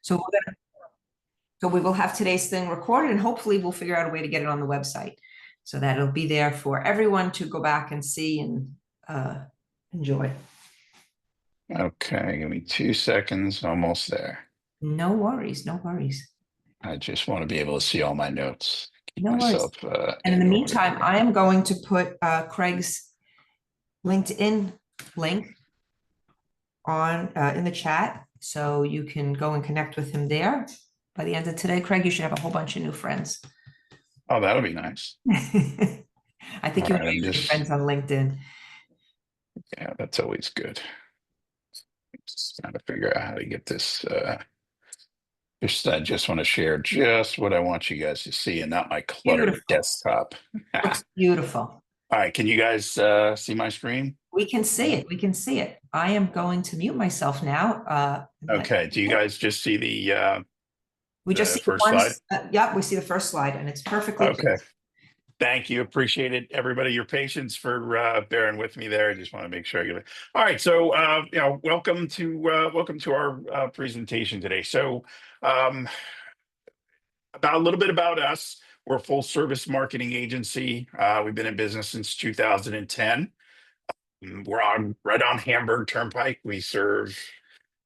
So so we will have today's thing recorded, and hopefully we'll figure out a way to get it on the website so that it'll be there for everyone to go back and see and enjoy. Okay, give me 2 seconds. Almost there. No worries, no worries. I just want to be able to see all my notes. Keep No worries. myself And in the in order meantime, here. I am going to put Craig's LinkedIn link on in the chat so you can go and connect with him there. By the end of today, Craig, you should have a whole bunch of new friends. Oh, that'll be nice. I think All you right, have friends on LinkedIn. yeah, that's always good. Just trying to figure out how to get this. I just want to share just what I want you guys to see and not my cluttered Beautiful. desktop. All Looks beautiful. right, can you guys see my screen? We can see it. We can see it. I am going to mute myself now. Okay, do you guys just see We just the see first one. slide? Yep, we see the first slide, and it's perfectly Okay. placed. Thank you. Appreciate it. Everybody, your patience for bearing with me there. I just want to make sure I get it. All right. So, welcome to our presentation today. So, um, about a little bit about us. We're a full service marketing agency. We've been in business since 2010. We're right on Hamburg Turnpike. We serve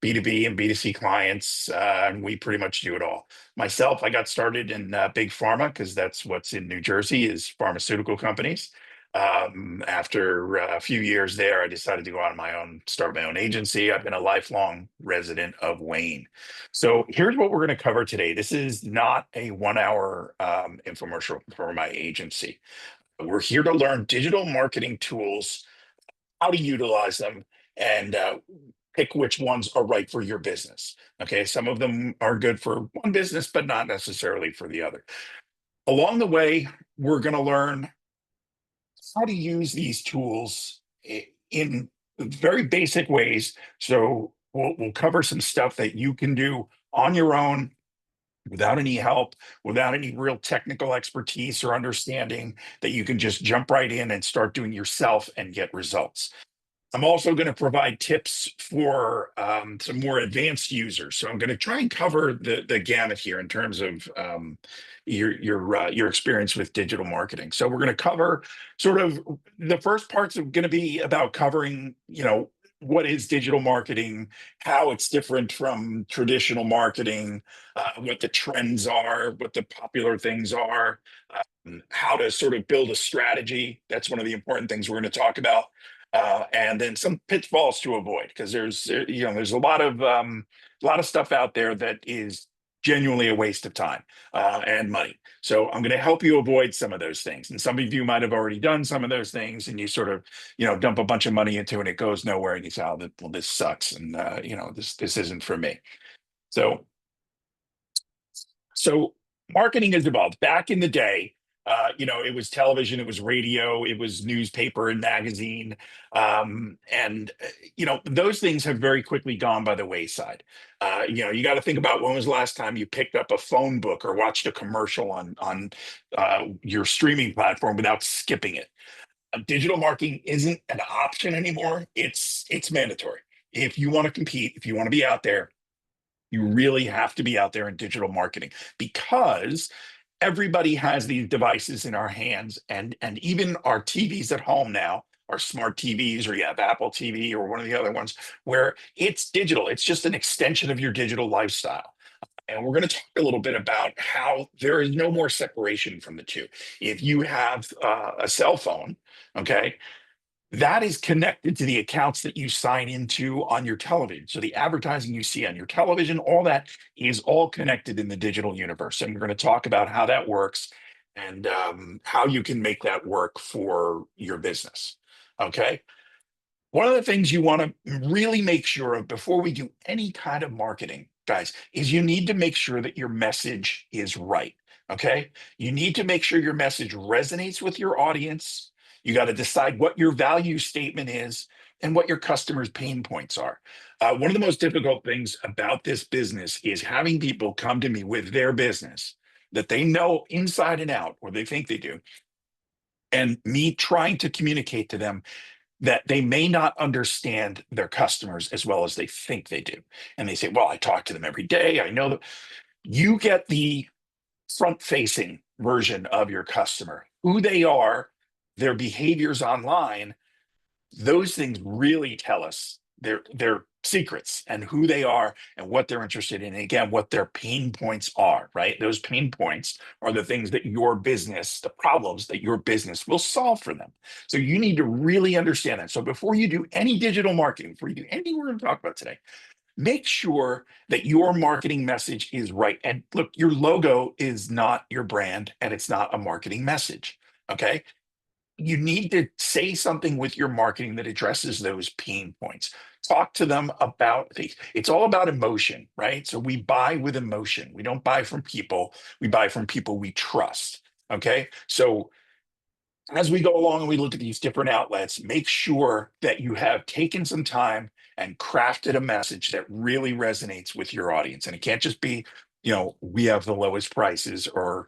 B2B and B2C clients, and we pretty much do it all. Myself, I got started in big pharma because that's what's in New Jersey is pharmaceutical companies. After a few years there, I decided to go out on my own, start my own agency. I've been a lifelong resident of Wayne. So here's what we're going to cover today. This is not a 1 hour infomercial for my agency. We're here to learn digital marketing tools, how to utilize them, and pick which ones are right for your business. Okay, some of them are good for one business, but not necessarily for the other. Along the way, we're going to learn how to use these tools in very basic ways. So we'll cover some stuff that you can do on your own without any help, without any real technical expertise or understanding, that you can just jump right in and start doing yourself and get results. I'm also going to provide tips for some more advanced users. So I'm going to try and cover the gamut here in terms of your experience with digital marketing. So we're going to cover sort of the first parts are going to be about covering, what is digital marketing, how it's different from traditional marketing, what the trends are, what the popular things are, how to sort of build a strategy. That's one of the important things we're going to talk about. And then some pitfalls to avoid because there's a lot of stuff out there that is genuinely a waste of time and money. So I'm going to help you avoid some of those things. And some of you might have already done some of those things, and you sort of dump a bunch of money into it and it goes nowhere, and you say, "Oh, well, this sucks," and this isn't for me. So so marketing has evolved. Back in the day, it was television, it was radio, it was newspaper and magazine, and those things have very quickly gone by the wayside. You got to think about when was the last time you picked up a phone book or watched a commercial on your streaming platform without skipping it. Digital marketing isn't an option anymore. It's mandatory. If you want to compete, if you want to be out there, you really have to be out there in digital marketing because everybody has these devices in our hands, and even our TVs at home now are smart TVs, or you have Apple TV or one of the other ones where it's digital. It's just an extension of your digital lifestyle. And we're going to talk a little bit about how there is no more separation from the two. If you have a cell phone, okay, that is connected to the accounts that you sign into on your television. So the advertising you see on your television, all that is all connected in the digital universe. And we're going to talk about how that works and how you can make that work for your business. Okay. One of the things you want to really make sure of before we do any kind of marketing, guys, is you need to make sure that your message is right. Okay. You need to make sure your message resonates with your audience. You got to decide what your value statement is and what your customers' pain points are. One of the most difficult things about this business is having people come to me with their business that they know inside and out, or they think they do, and me trying to communicate to them that they may not understand their customers as well as they think they do. And they say, well, I talk to them every day. I know that you get the front facing version of your customer, who they are, their behaviors online. Those things really tell us their secrets and who they are and what they're interested in. And again, what their pain points are, right? Those pain points are the things that your business, the problems that your business will solve for them. So you need to really understand that. So before you do any digital marketing, before you do anything we're going to talk about today, make sure that your marketing message is right. And look, your logo is not your brand and it's not a marketing message. Okay. You need to say something with your marketing that addresses those pain points. Talk to them about things. It's all about emotion, right? So we buy with emotion. We don't buy from people. We buy from people we trust. Okay. So as we go along and we look at these different outlets, make sure that you have taken some time and crafted a message that really resonates with your audience. And it can't just be, we have the lowest prices or,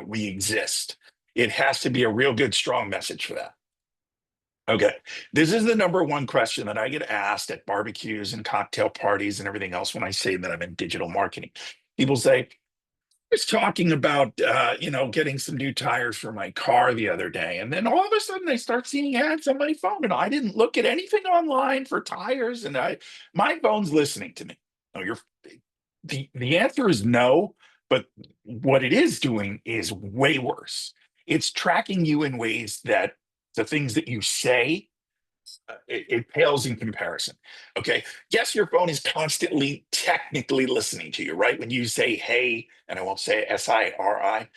we exist. It has to be a real good, strong message for that. Okay. This is the number one question that I get asked at barbecues and cocktail parties and everything else when I say that I'm in digital marketing. People say, was talking about getting some new tires for my car the other day, and then all of a sudden I start seeing ads on my phone, and I didn't look at anything online for tires, and my phone's listening to me. No, the answer is no, but what it is doing is way worse. It's tracking you in ways that the things that you say it pales in comparison. Okay. Yes, your phone is constantly technically listening to you, right? When you say hey, and I won't say SIRI,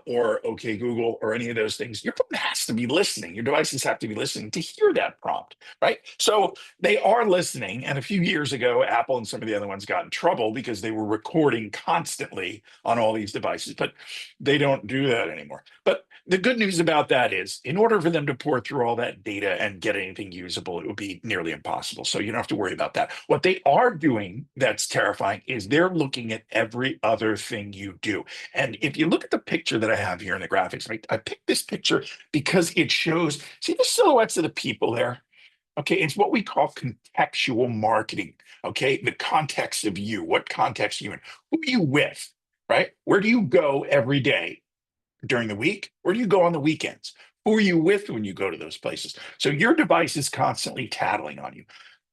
or okay, Google, or any of those things, your phone has to be listening. Your devices have to be listening to hear that prompt, right? So they are listening. And a few years ago, Apple and some of the other ones got in trouble because they were recording constantly on all these devices, but they don't do that anymore. But the good news about that is, in order for them to pour through all that data and get anything usable, it would be nearly impossible. So you don't have to worry about that. What they are doing that's terrifying is they're looking at every other thing you do. And if you look at the picture that I have here in the graphics, right, I picked this picture because it shows, see the silhouettes of the people there? Okay, it's what we call contextual marketing. Okay, the context of you, what context you in, who are you with, right? Where do you go every day during the week? Where do you go on the weekends? Who are you with when you go to those places? So your device is constantly tattling on you,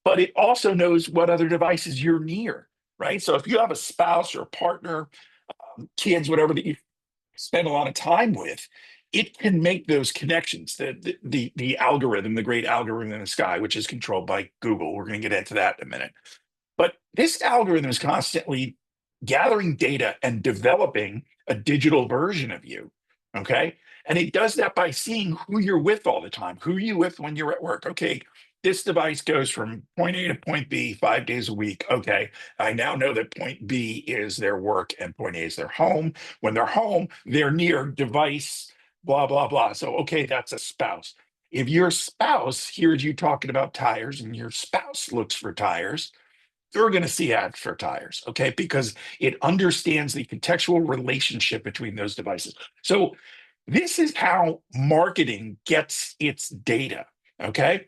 but it also knows what other devices you're near, right? So if you have a spouse or a partner, kids, whatever that you spend a lot of time with, it can make those connections. The algorithm, the great algorithm in the sky, which is controlled by Google. We're going to get into that in a minute. But this algorithm is constantly gathering data and developing a digital version of you. Okay. And it does that by seeing who you're with all the time. Who are you with when you're at work? Okay. This device goes from point A to point B 5 days a week. Okay. I now know that point B is their work and point A is their home. When they're home, they're near device, blah, blah, blah. So, okay, that's a spouse. If your spouse hears you talking about tires and your spouse looks for tires, you're going to see ads for tires, okay? Because it understands the contextual relationship between those devices. So this is how marketing gets its data, okay?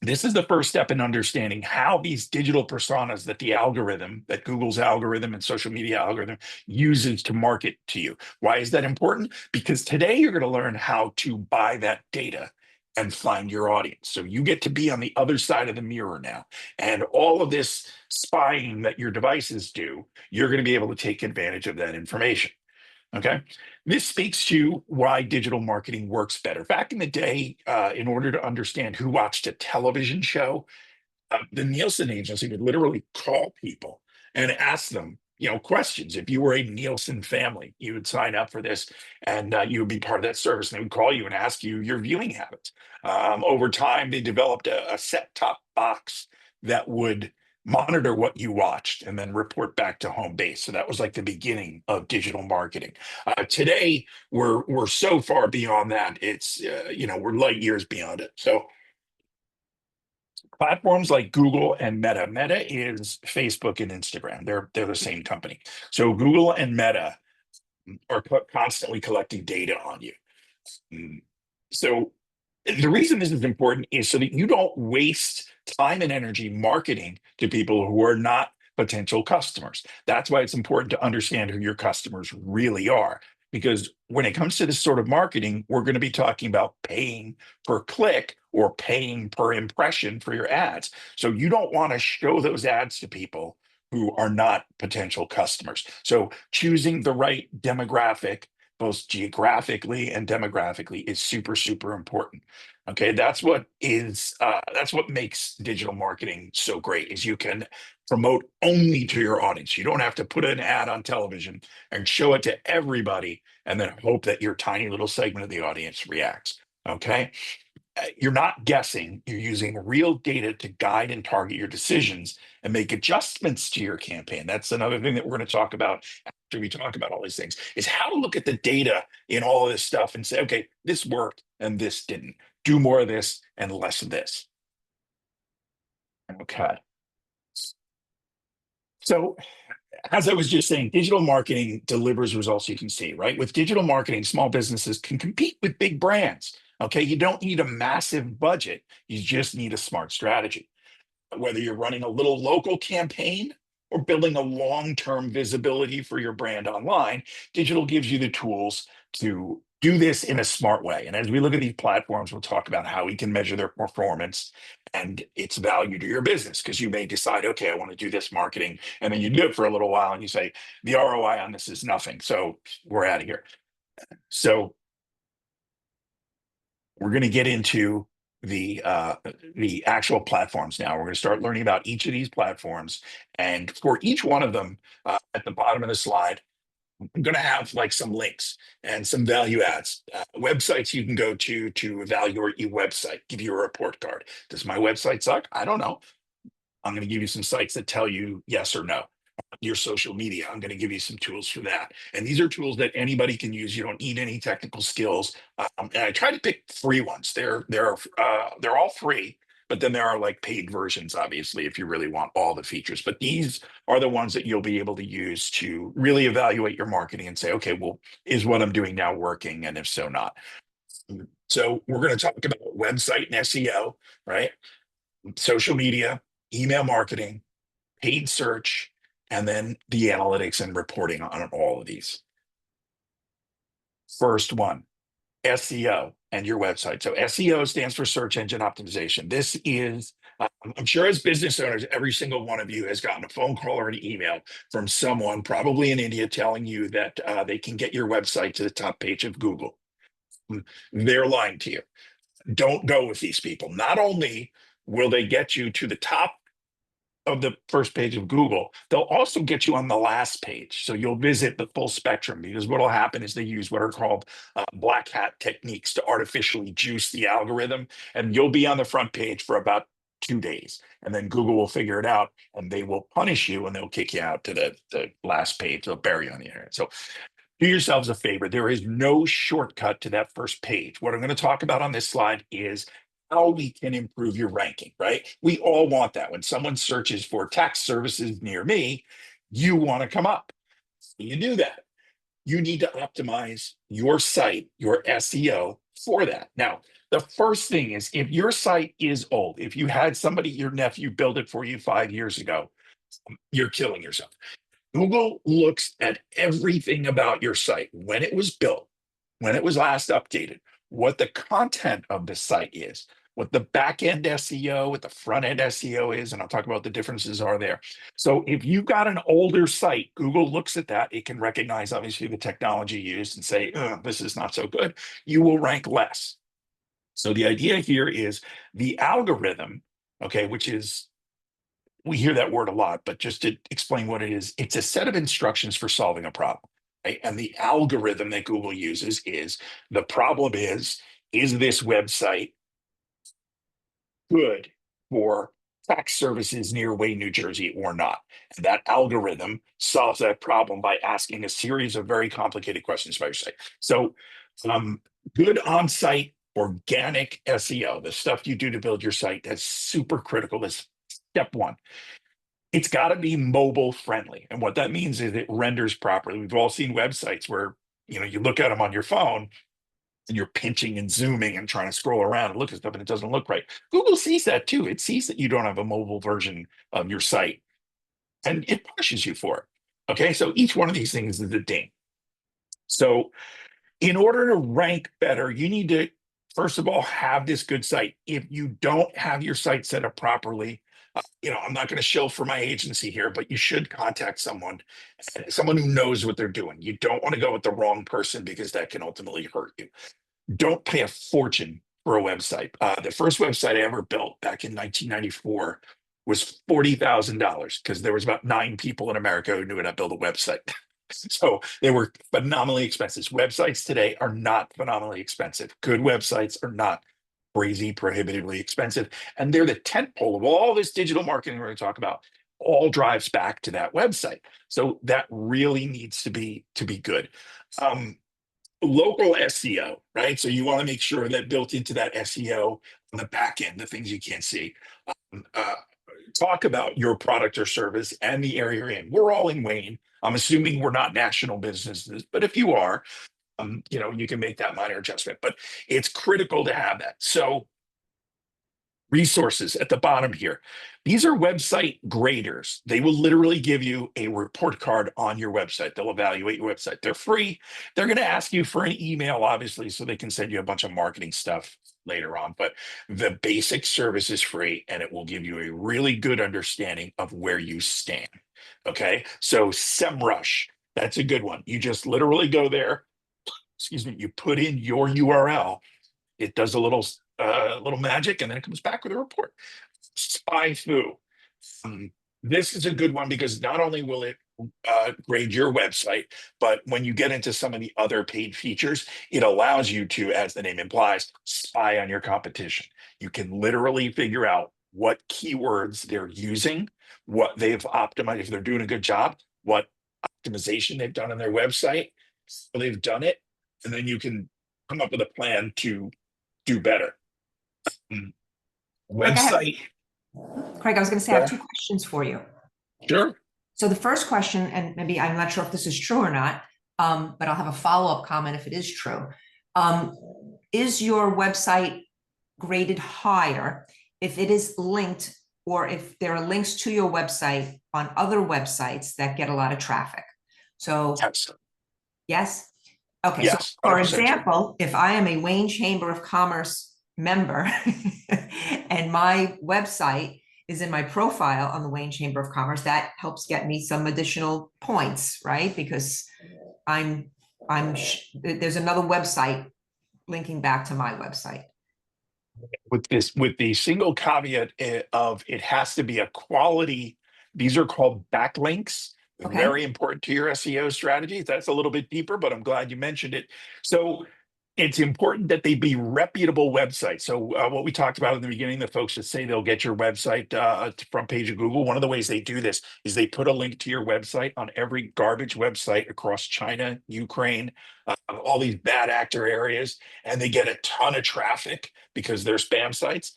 This is the first step in understanding how these digital personas that the algorithm, that Google's algorithm and social media algorithm uses to market to you. Why is that important? Because today you're going to learn how to buy that data and find your audience. So you get to be on the other side of the mirror now. And all of this spying that your devices do, you're going to be able to take advantage of that information. Okay. This speaks to why digital marketing works better. Back in the day, in order to understand who watched a television show, the Nielsen agency would literally call people and ask them, questions. If you were a Nielsen family, you would sign up for this and you would be part of that service. And they would call you and ask you your viewing habits. Over time, they developed a set-top box that would monitor what you watched and then report back to home base. So that was like the beginning of digital marketing. Today, we're so far beyond that. It's we're light years beyond it. So platforms like Google and Meta. Meta is Facebook and Instagram. They're the same company. So Google and Meta are constantly collecting data on you. Mm. So The reason this is important is so that you don't waste time and energy marketing to people who are not potential customers. That's why it's important to understand who your customers really are. Because when it comes to this sort of marketing, we're going to be talking about paying per click or paying per impression for your ads. So you don't want to show those ads to people who are not potential customers. So choosing the right demographic, both geographically and demographically, is super, super important. Okay, that's what makes digital marketing so great, is you can promote only to your audience. You don't have to put an ad on television and show it to everybody and then hope that your tiny little segment of the audience reacts. Okay, you're not guessing, you're using real data to guide and target your decisions and make adjustments to your campaign. That's another thing that we're going to talk about after we talk about all these things, is how to look at the data in all of this stuff and say, okay, this worked and this didn't. Do more of this and less of this. Okay. So, as I was just saying, digital marketing delivers results you can see, right? With digital marketing, small businesses can compete with big brands. Okay. You don't need a massive budget, you just need a smart strategy. Whether you're running a little local campaign or building a long-term visibility for your brand online, digital gives you the tools to do this in a smart way. And as we look at these platforms, we'll talk about how we can measure their performance and its value to your business. Because you may decide, okay, I want to do this marketing, and then you do it for a little while and you say, the ROI on this is nothing. So we're out of here. So we're going to get into the actual platforms now. We're going to start learning about each of these platforms, and for each one of them, at the bottom of the slide, I'm going to have like some links and some value adds, websites you can go to evaluate your website, give you a report card. Does my website suck? I don't know. I'm going to give you some sites that tell you yes or no. Your social media, I'm going to give you some tools for that. And these are tools that anybody can use. You don't need any technical skills. And I try to pick free ones. They're all free, but then there are like paid versions, obviously, if you really want all the features. But these are the ones that you'll be able to use to really evaluate your marketing and say, okay, well, is what I'm doing now working? And if so, not. So we're going to talk about website and SEO, right? Social media, email marketing, paid search, and then the analytics and reporting on all of these. First one, SEO and your website. So SEO stands for search engine optimization. This is, I'm sure as business owners, every single one of you has gotten a phone call or an email from someone, probably in India, telling you that they can get your website to the top page of Google. They're lying to you. Don't go with these people. Not only will they get you to the top of the first page of Google, they'll also get you on the last page. So you'll visit the full spectrum, because what will happen is they use what are called black hat techniques to artificially juice the algorithm. And you'll be on the front page for about 2 days. And then Google will figure it out and they will punish you and they'll kick you out to the last page. They'll bury you on the internet. So do yourselves a favor. There is no shortcut to that first page. What I'm going to talk about on this slide is how we can improve your ranking, right? We all want that. When someone searches for tax services near me, you want to come up. You do that. You need to optimize your site, your SEO for that. Now, the first thing is, if your site is old, if you had somebody, your nephew, build it for you 5 years ago, you're killing yourself. Google looks at everything about your site, when it was built, when it was last updated, what the content of the site is, what the back end SEO, what the front end SEO is, and I'll talk about the differences are there. So if you've got an older site, Google looks at that. It can recognize obviously the technology used and say, this is not so good. You will rank less. So the idea here is the algorithm, okay, which is, we hear that word a lot, but just to explain what it is, it's a set of instructions for solving a problem. Right? And the algorithm that Google uses is, the problem is this website good for tax services near Wayne, New Jersey or not? And that algorithm solves that problem by asking a series of very complicated questions about your site. So good on-site organic SEO, the stuff you do to build your site, that's super critical. Is step one. It's got to be mobile friendly. And what that means is it renders properly. We've all seen websites where, you look at them on your phone and you're pinching and zooming and trying to scroll around and look at stuff and it doesn't look right. Google sees that too. It sees that you don't have a mobile version of your site and it punishes you for it. Okay, so each one of these things is a ding. So in order to rank better, you need to, first of all, have this good site. If you don't have your site set up properly, I'm not going to shill for my agency here, but you should contact someone who knows what they're doing. You don't want to go with the wrong person because that can ultimately hurt you. Don't pay a fortune for a website. The first website I ever built back in 1994 was $40,000 because there was about 9 people in America who knew how to build a website. So they were phenomenally expensive. Websites today are not phenomenally expensive. Good websites are not crazy, prohibitively expensive. And they're the tentpole of all this digital marketing we're going to talk about. All drives back to that website. So that really needs to be good. Local SEO, right? So you want to make sure that built into that SEO on the back end, the things you can't see. Talk about your product or service and the area you're in. We're all in Wayne. I'm assuming we're not national businesses, but if you are, you can make that minor adjustment. But it's critical to have that. So resources at the bottom here. These are website graders. They will literally give you a report card on your website. They'll evaluate your website. They're free. They're going to ask you for an email, obviously, so they can send you a bunch of marketing stuff later on. But the basic service is free and it will give you a really good understanding of where you stand. Okay. So SEMrush, that's a good one. You just literally go there. Excuse me. You put in your URL. It does a little magic, and then it comes back with a report. SpyFu. This is a good one because not only will it grade your website, but when you get into some of the other paid features, it allows you to, as the name implies, spy on your competition. You can literally figure out what keywords they're using, what they've optimized, if they're doing a good job, what optimization they've done on their website, how they've done it, and then you can come up with a plan to do better. Craig, Website. Craig, I was going to say I have two questions for you. Sure. So the first question, and maybe I'm not sure if this is true or not, but I'll have a follow-up comment if it is true. Is your website graded higher if it is linked or if there are links to your website on other websites that get a lot of traffic? So Yes. yes? Okay, Yes, so for 100% true. example, if I am a Wayne Chamber of Commerce member and my website is in my profile on the Wayne Chamber of Commerce, that helps get me some additional points, right? Because there's another website linking back to my website. With the single caveat of it has to be a quality. These are called backlinks. Okay. Very important to your SEO strategy. That's a little bit deeper, but I'm glad you mentioned it. So it's important that they be reputable websites. So what we talked about in the beginning, the folks that say they'll get your website to front page of Google, one of the ways they do this is they put a link to your website on every garbage website across China, Ukraine, all these bad actor areas, and they get a ton of traffic because they're spam sites.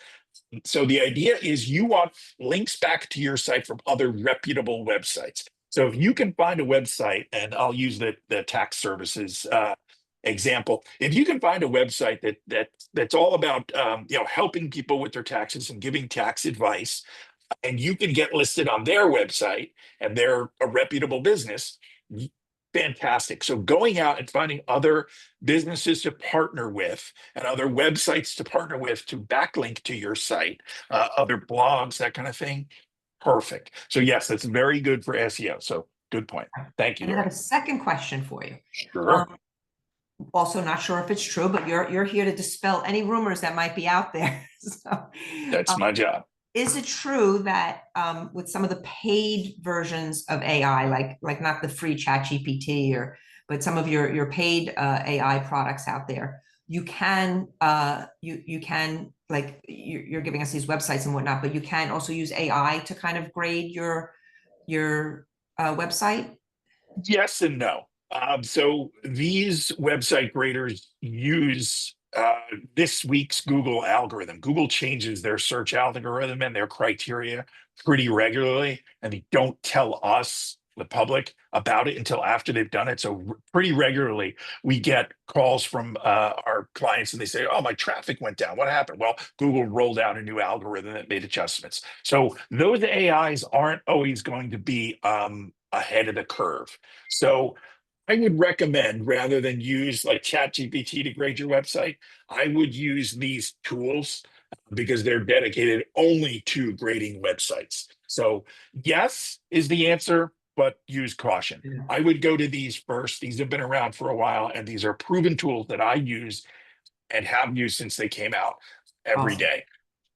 So the idea is you want links back to your site from other reputable websites. So if you can find a website, and I'll use the tax services example, if you can find a website that's all about helping people with their taxes and giving tax advice, and you can get listed on their website and they're a reputable business, fantastic. So going out and finding other businesses to partner with and other websites to partner with to backlink to your site, other blogs, that kind of thing, perfect. So yes, that's very good for SEO. So good point. Thank you. And I have a second question for you. Sure. Also not sure if it's true, but you're here to dispel any rumors that might be out there. So, that's my job. Is it true that with some of the paid versions of AI, like not the free Chat GPT but some of your paid AI products out there, you can like you're giving us these websites and whatnot, but you can also use AI to kind of grade your website? Yes and no. So these website graders use this week's Google algorithm. Google changes their search algorithm and their criteria pretty regularly, and they don't tell us the public about it until after they've done it. So pretty regularly we get calls from our clients and they say, oh, my traffic went down. What happened? Well, Google rolled out a new algorithm that made adjustments. So those AIs aren't always going to be ahead of the curve. So I would recommend, rather than use like ChatGPT to grade your website, I would use these tools because they're dedicated only to grading websites. So yes is the answer, but use caution. Yeah. I would go to these first. These have been around for a while, and these are proven tools that I use and have used since they came out every Awesome. day.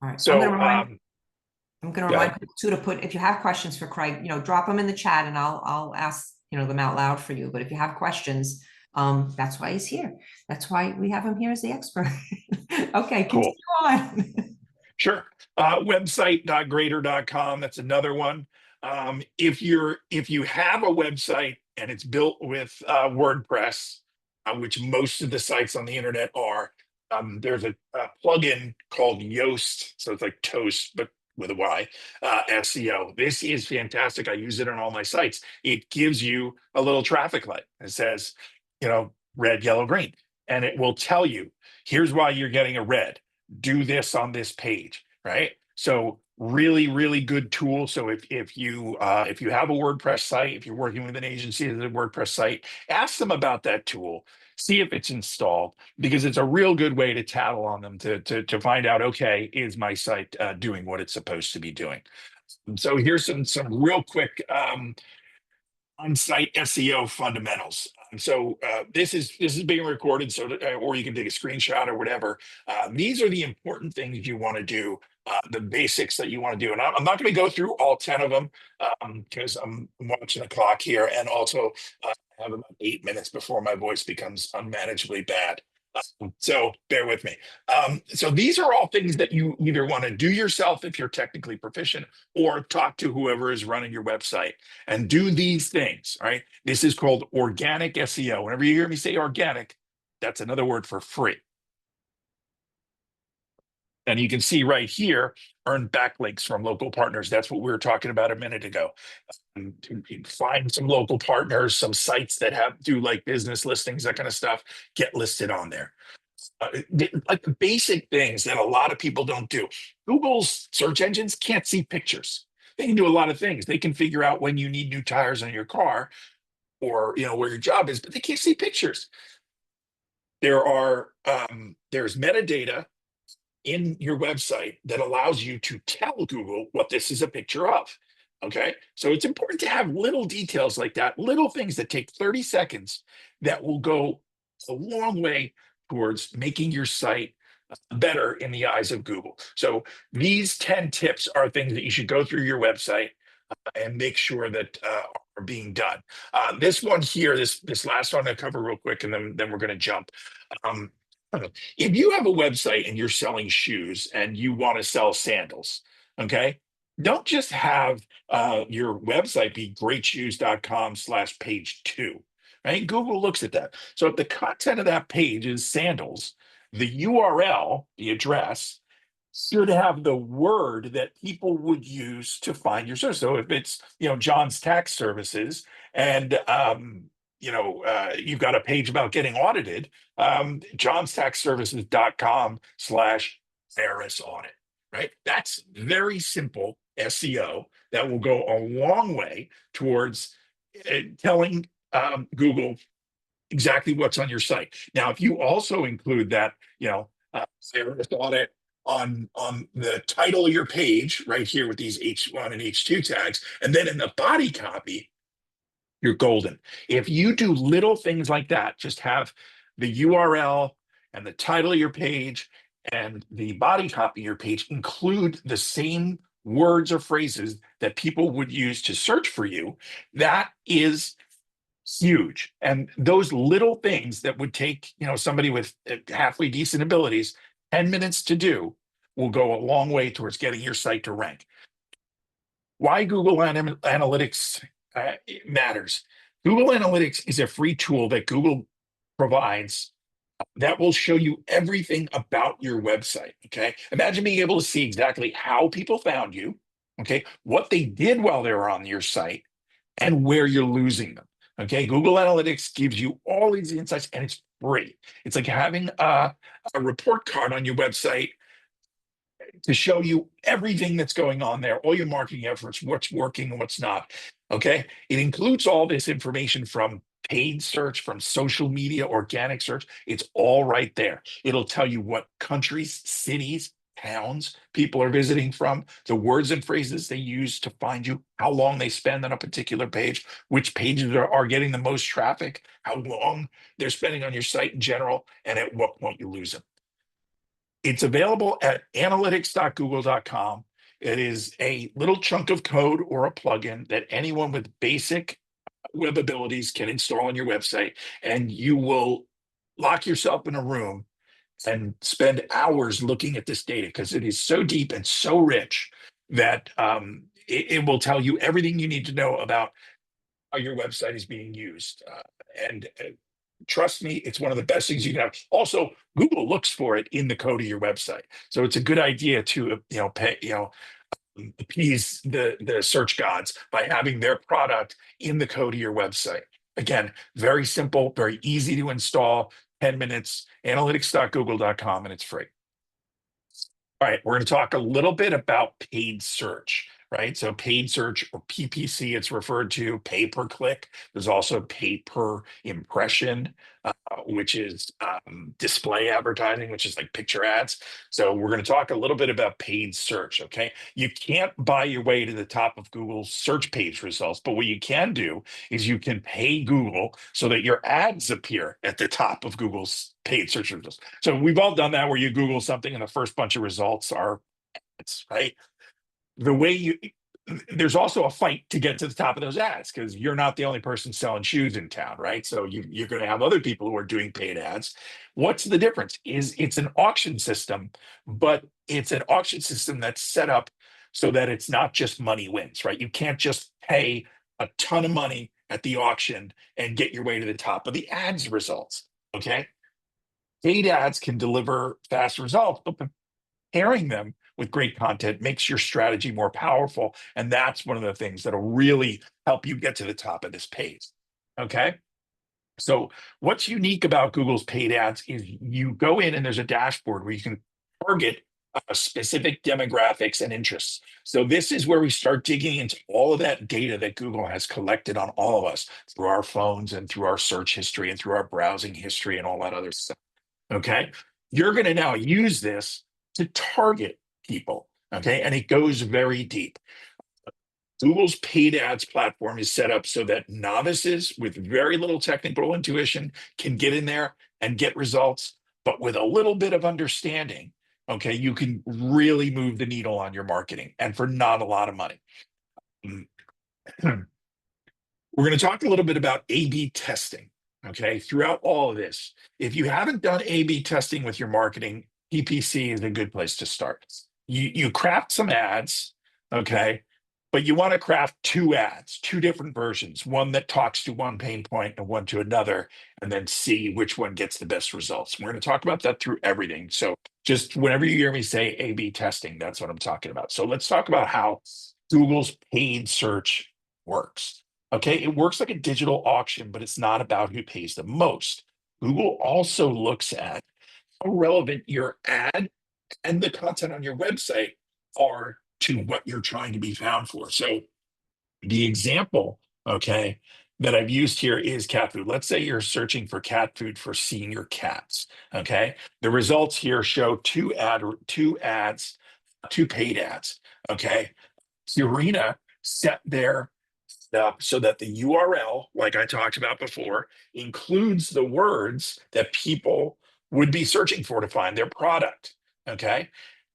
All right. So I'm going to go remind ahead. people too to put, if you have questions for Craig, drop them in the chat and I'll ask, them out loud for you. But if you have questions, that's why he's here. That's why we have him here as the expert. Okay, continue Cool. on. Sure. Website.grader.com. That's another one. If you have a website and it's built with WordPress, which most of the sites on the internet are, there's a plugin called Yoast. So it's like Toast, but with a Y, SEO. This is fantastic. I use it on all my sites. It gives you a little traffic light. It says, red, yellow, green, and it will tell you, here's why you're getting a red. Do this on this page, right? So really, really good tool. So if you have a WordPress site, if you're working with an agency that's a WordPress site, ask them about that tool. See if it's installed, because it's a real good way to tattle on them to find out, okay, is my site doing what it's supposed to be doing? So here's some real quick on-site SEO fundamentals. So this is being recorded, so or you can take a screenshot or whatever. These are the important things you want to do, the basics that you want to do. And I'm not going to go through all 10 of them because I'm watching the clock here, and also I have about 8 minutes before my voice becomes unmanageably bad. So bear with me. So these are all things that you either want to do yourself if you're technically proficient, or talk to whoever is running your website and do these things. Right? This is called organic SEO. Whenever you hear me say organic, that's another word for free. And you can see right here, earn backlinks from local partners. That's what we were talking about a minute ago. And find some local partners, some sites that do like business listings, that kind of stuff. Get listed on there. Like the basic things that a lot of people don't do. Google's search engines can't see pictures. They can do a lot of things. They can figure out when you need new tires on your car, or where your job is, but they can't see pictures. There's metadata in your website that allows you to tell Google what this is a picture of. Okay. So it's important to have little details like that, little things that take 30 seconds that will go a long way towards making your site better in the eyes of Google. So these 10 tips are things that you should go through your website and make sure that are being done. This one here, this last one I cover real quick, and then we're going to jump. Um, if you have a website and you're selling shoes and you want to sell sandals, okay, don't just have your website be greatshoes.com/page 2, right? Google looks at that. So if the content of that page is sandals, the URL, the address, should have the word that people would use to find your service. So if it's, John's Tax Services, and you've got a page about getting audited, johnstaxservices.com/IRS audit, right? That's very simple SEO that will go a long way towards telling Google exactly what's on your site. Now, if you also include that, IRS audit on the title of your page right here with these H1 and H2 tags, and then in the body copy, you're golden. If you do little things like that, just have the URL and the title of your page and the body copy of your page include the same words or phrases that people would use to search for you, that is huge. And those little things that would take, somebody with halfway decent abilities 10 minutes to do will go a long way towards getting your site to rank. Why Google Analytics matters. Google Analytics is a free tool that Google provides that will show you everything about your website. Okay. Imagine being able to see exactly how people found you. Okay. What they did while they were on your site, and where you're losing them. Okay, Google Analytics gives you all these insights and it's free. It's like having a report card on your website to show you everything that's going on there, all your marketing efforts, what's working and what's not. Okay. It includes all this information from paid search, from social media, organic search. It's all right there. It'll tell you what countries, cities, towns people are visiting from, the words and phrases they use to find you, how long they spend on a particular page, which pages are getting the most traffic, how long they're spending on your site in general, and at what point you lose them. It's available at analytics.google.com. It is a little chunk of code or a plugin that anyone with basic web abilities can install on your website, and you will lock yourself in a room and spend hours looking at this data because it is so deep and so rich that it will tell you everything you need to know about how your website is being used. And trust me, it's one of the best things you can have. Also, Google looks for it in the code of your website, so it's a good idea to appease the search gods by having their product in the code of your website. Again, very simple, very easy to install. 10 minutes. Analytics.google.com, and it's free. All right, we're going to talk a little bit about paid search, right? So paid search, or PPC, it's referred to, pay per click. There's also pay per impression, which is display advertising, which is like picture ads. So we're going to talk a little bit about paid search, okay? You can't buy your way to the top of Google's search page results, but what you can do is you can pay Google so that your ads appear at the top of Google's paid search results. So we've all done that, where you Google something and the first bunch of results are ads, right? The way you There's also a fight to get to the top of those ads because you're not the only person selling shoes in town, right? So you're going to have other people who are doing paid ads. What's the difference? Is it's an auction system, but it's an auction system that's set up so that it's not just money wins, right? You can't just pay a ton of money at the auction and get your way to the top of the ads results. Okay. Paid ads can deliver fast results, but pairing them with great content makes your strategy more powerful. And that's one of the things that'll really help you get to the top of this page. Okay. So what's unique about Google's paid ads is you go in and there's a dashboard where you can target specific demographics and interests. So this is where we start digging into all of that data that Google has collected on all of us through our phones and through our search history and through our browsing history and all that other stuff. Okay. You're going to now use this to target people. Okay. And it goes very deep. Google's paid ads platform is set up so that novices with very little technical intuition can get in there and get results, but with a little bit of understanding, okay, you can really move the needle on your marketing and for not a lot of money. We're going to talk a little bit about A/B testing, okay, throughout all of this. If you haven't done A/B testing with your marketing, PPC is a good place to start. You craft some ads, okay, but you want to craft two ads, two different versions, one that talks to one pain point and one to another, and then see which one gets the best results. We're going to talk about that through everything. So just whenever you hear me say A/B testing, that's what I'm talking about. So let's talk about how Google's paid search works. Okay, it works like a digital auction, but it's not about who pays the most. Google also looks at how relevant your ad and the content on your website are to what you're trying to be found for. So the example, okay, that I've used here is cat food. Let's say you're searching for cat food for senior cats. Okay. The results here show two ads, two paid ads. Okay. Purina set their up so that the URL, like I talked about before, includes the words that people would be searching for to find their product. Okay.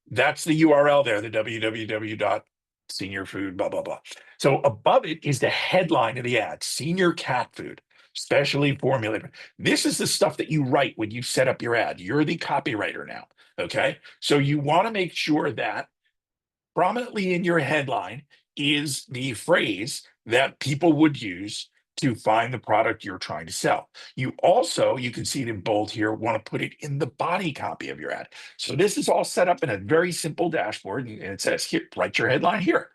That's the URL there, the www.seniorfood, blah, blah, blah. So above it is the headline of the ad, senior cat food, specially formulated. This is the stuff that you write when you set up your ad. You're the copywriter now. Okay. So you want to make sure that prominently in your headline is the phrase that people would use to find the product you're trying to sell. You also, you can see it in bold here, want to put it in the body copy of your ad. So this is all set up in a very simple dashboard, and it says here, write your headline here.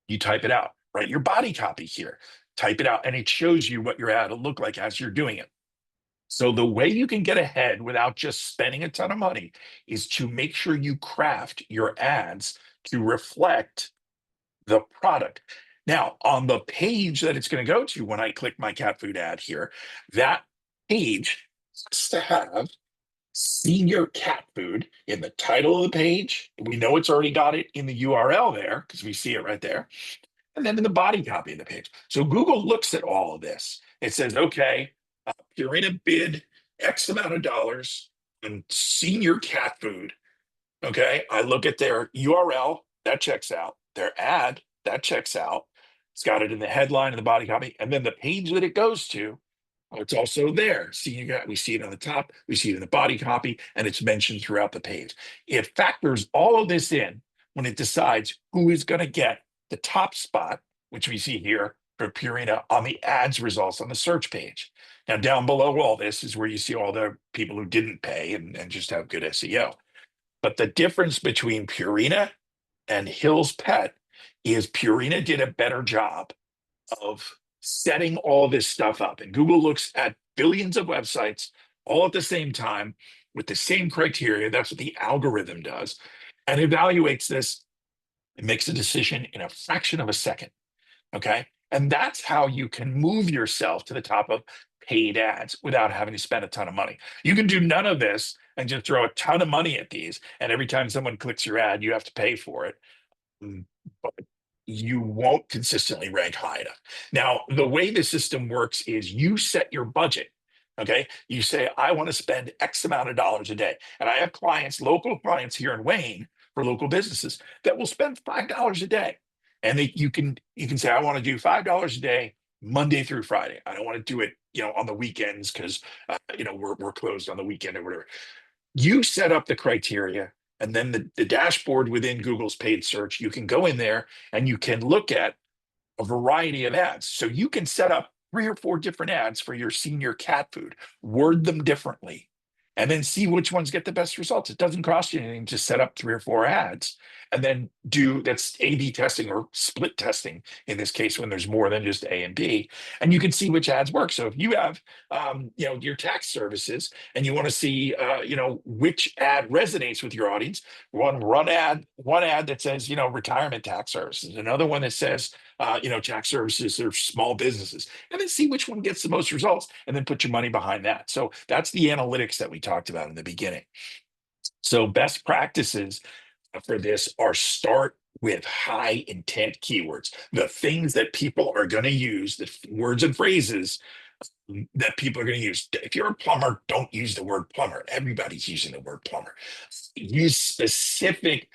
You type it out. write your body copy here, type it out, and it shows you what your ad will look like as you're doing it. So the way you can get ahead without just spending a ton of money is to make sure you craft your ads to reflect the product. Now, on the page that it's going to go to when I click my cat food ad here, that page has to have senior cat food in the title of the page. We know it's already got it in the URL there because we see it right there. And then in the body copy of the page. So Google looks at all of this. It says, okay, Purina bid X amount of dollars on senior cat food. Okay, I look at their URL, that checks out. Their ad, that checks out. It's got it in the headline and the body copy. And then the page that it goes to, it's also there. We see it on the top, we see it in the body copy, and it's mentioned throughout the page. It factors all of this in when it decides who is going to get the top spot, which we see here for Purina on the ads results on the search page. Now, down below all this is where you see all the people who didn't pay and just have good SEO. But the difference between Purina and Hill's Pet is Purina did a better job of setting all this stuff up. And Google looks at billions of websites all at the same time with the same criteria. That's what the algorithm does, and evaluates this and makes a decision in a fraction of a second. Okay. And that's how you can move yourself to the top of paid ads without having to spend a ton of money. You can do none of this and just throw a ton of money at these. And every time someone clicks your ad, you have to pay for it. But you won't consistently rank high enough. Now, the way the system works is you set your budget. Okay. You say, I want to spend X amount of dollars a day. And I have clients, local clients here in Wayne for local businesses that will spend $5 a day. And you can say, I want to do $5 a day, Monday through Friday. I don't want to do it, on the weekends because we're closed on the weekend or whatever. You set up the criteria, and then the dashboard within Google's paid search, you can go in there and you can look at a variety of ads. So you can set up 3 or 4 different ads for your senior cat food, word them differently, and then see which ones get the best results. It doesn't cost you anything to set up 3 or 4 ads and then that's A/B testing or split testing in this case when there's more than just A and B, and you can see which ads work. So if you have, your tax services and you want to see, which ad resonates with your audience, one ad that says, retirement tax services, another one that says, tax services or small businesses, and then see which one gets the most results and then put your money behind that. So that's the analytics that we talked about in the beginning. So best practices for this are start with high intent keywords, the things that people are going to use, the words and phrases that people are going to use. If you're a plumber, don't use the word plumber. Everybody's using the word plumber. Use specific